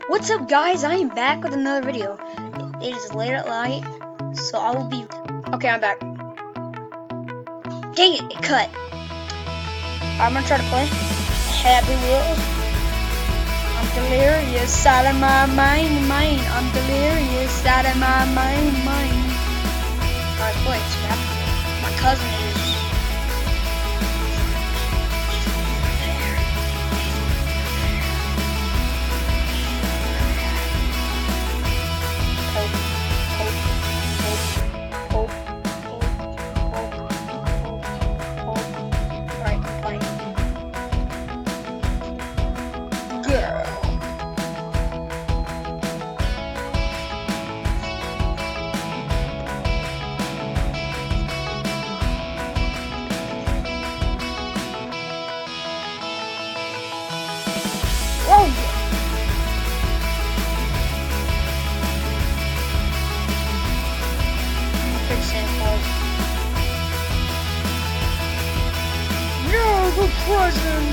What's up, guys? I am back with another video. It is late at night, so I will be... Okay, I'm back. Dang it, it cut. I'm gonna try to play Happy Wheels. I'm delirious out of my mind. I'm delirious out of my mind. Alright, play. My cousin is... The present.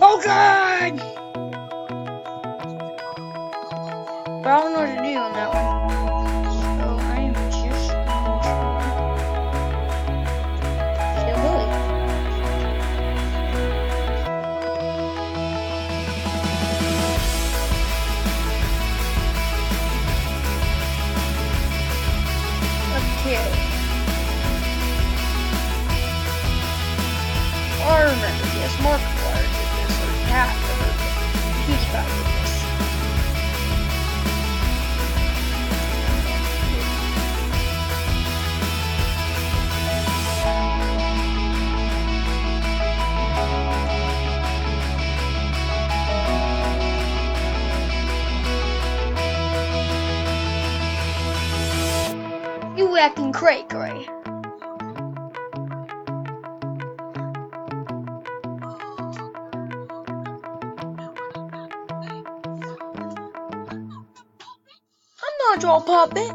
Oh God! But I don't know what to do on that one. So I am just gonna try Hillbilly. Okay. I remember this. Markiplier did this, or Cat, or PewDiePie did this. You acting cray-cray. I'm not your puppet.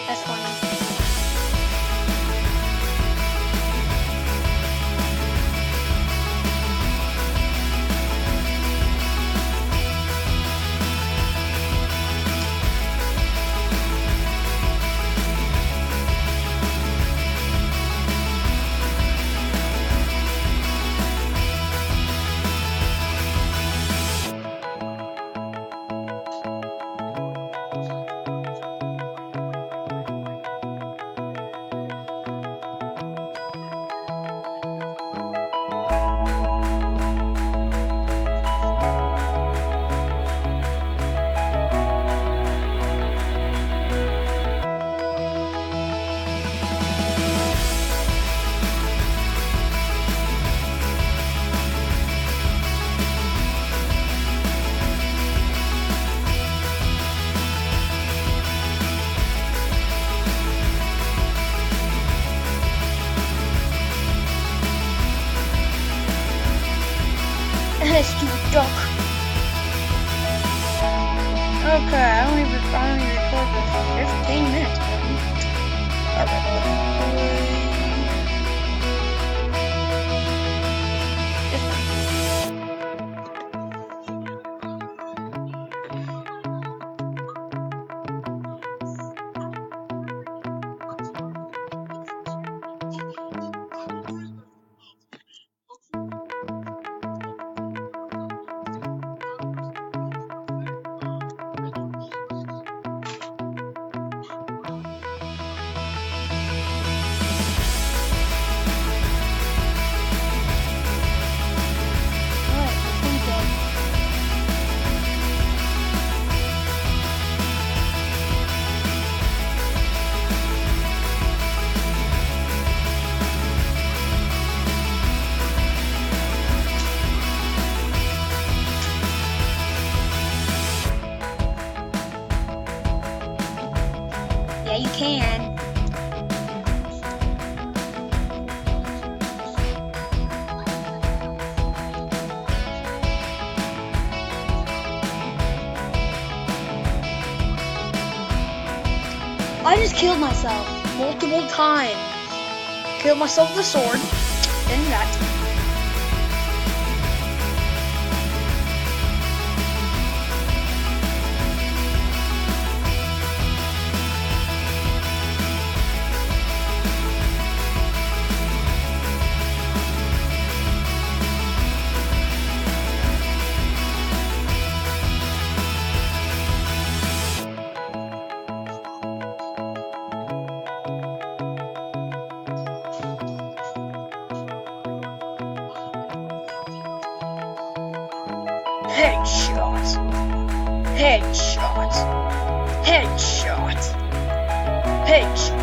That's funny. Yeah, you can. I just killed myself multiple times. Killed myself with a sword. Then that. Headshot. Headshot. Headshot. Headshot.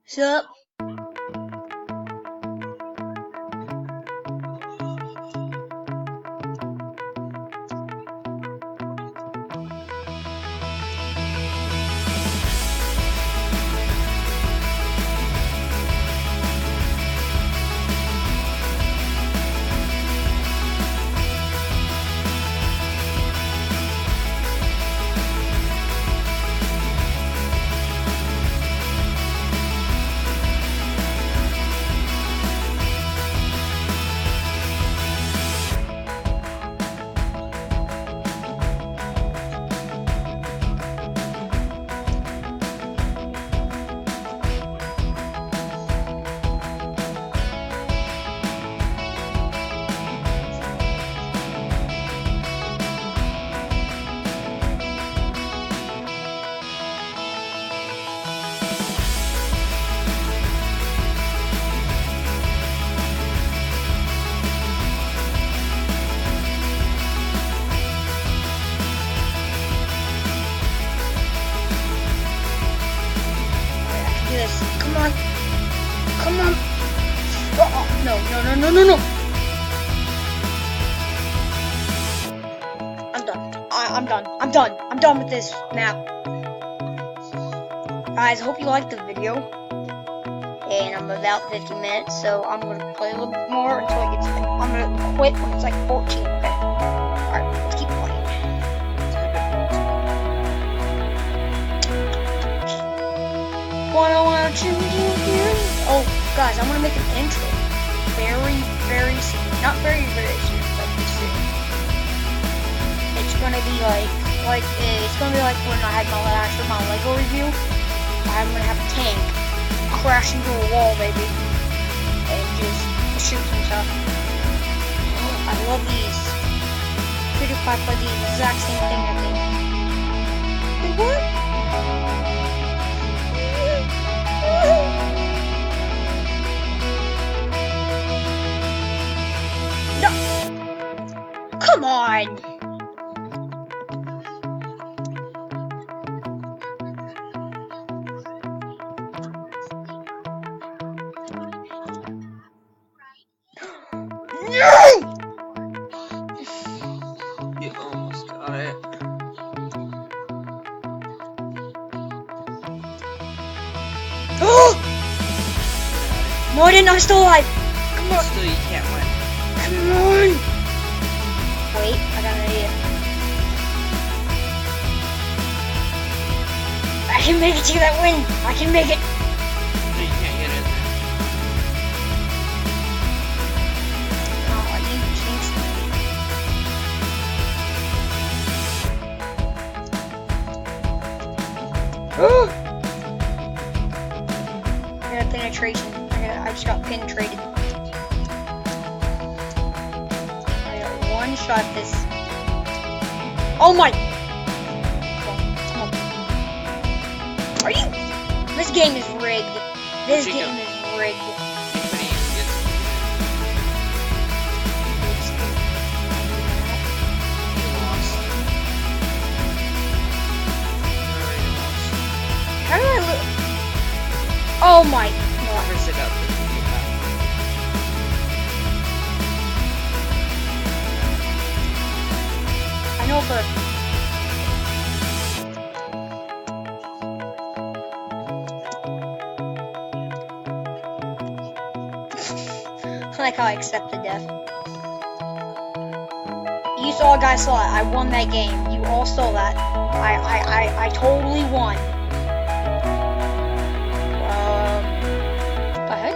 Sup? Come on. Come on. Oh, no, no, no, no, no, no. I'm done. I'm done. I'm done. I'm done with this map. Guys, I hope you liked the video. And I'm about 50 minutes, so I'm going to play a little bit more until it gets... I'm going to quit when it's like 14, okay? Alright, let's keep playing. Oh, guys, I'm gonna make an intro very, very soon. Not very, very soon, but soon. It's gonna be like it's gonna be like when I had my Lego review. I'm gonna have a tank crash into a wall, baby, and just shoot some stuff. I love these. PewDiePie played the exact same thing, I think. Wait, what? No! Come on! No! You almost got it. Morgan, I'm still alive! Come on! Still, you can't win. Come on! Wait, I got an idea. I can make it to that win! I can make it! No, you can't get in there. Oh, you jinxed me. I got penetration. I just got penetrated. I got one shot at this. Oh my! Come on. Are you? This game is rigged. This game is rigged. How do I look? Oh my god. I know for I like how I accepted death. You saw, guys saw it. I won that game. You all saw that. I totally won. What the heck?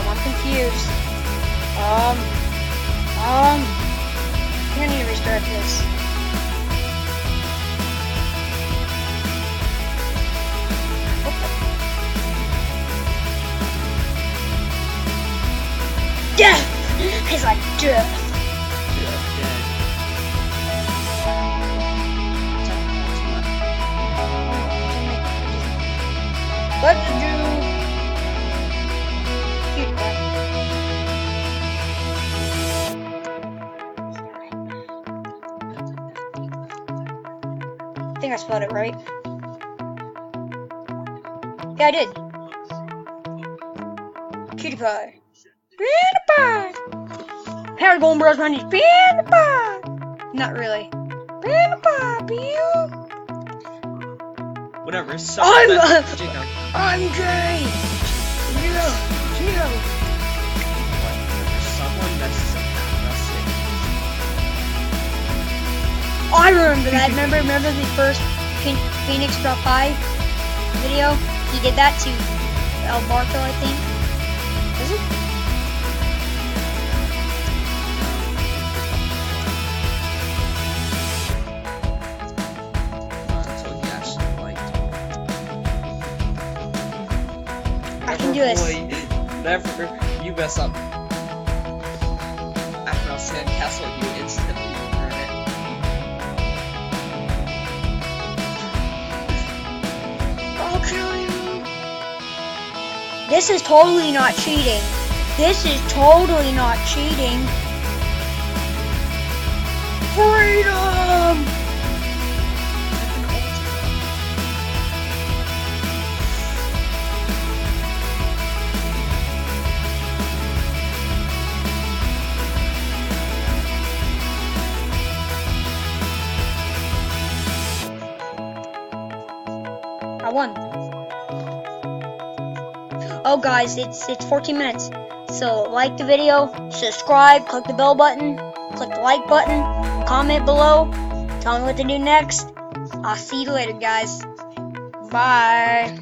I'm confused. I think I need to restart this. Death! He's like, death. Let's do... I think I spelled it right. Yeah, I did. Cutie pie. PewDiePie! Hair Golden Bros. Running PewDiePie! Not really. PewDiePie, Pew! Whatever, so I'm gay! Yeah! someone messes up that I remember that. Remember the first Phoenix Drop High video? He did that to Alberto, I think. Is it? I can do this. Never, you mess up. After I'll sandcastle you instantly burn it. I'll kill you. This is totally not cheating. This is totally not cheating. Freedom! I won. Oh guys, it's 14 minutes. So like the video, subscribe, click the bell button, click the like button, comment below, tell me what to do next. I'll see you later, guys. Bye.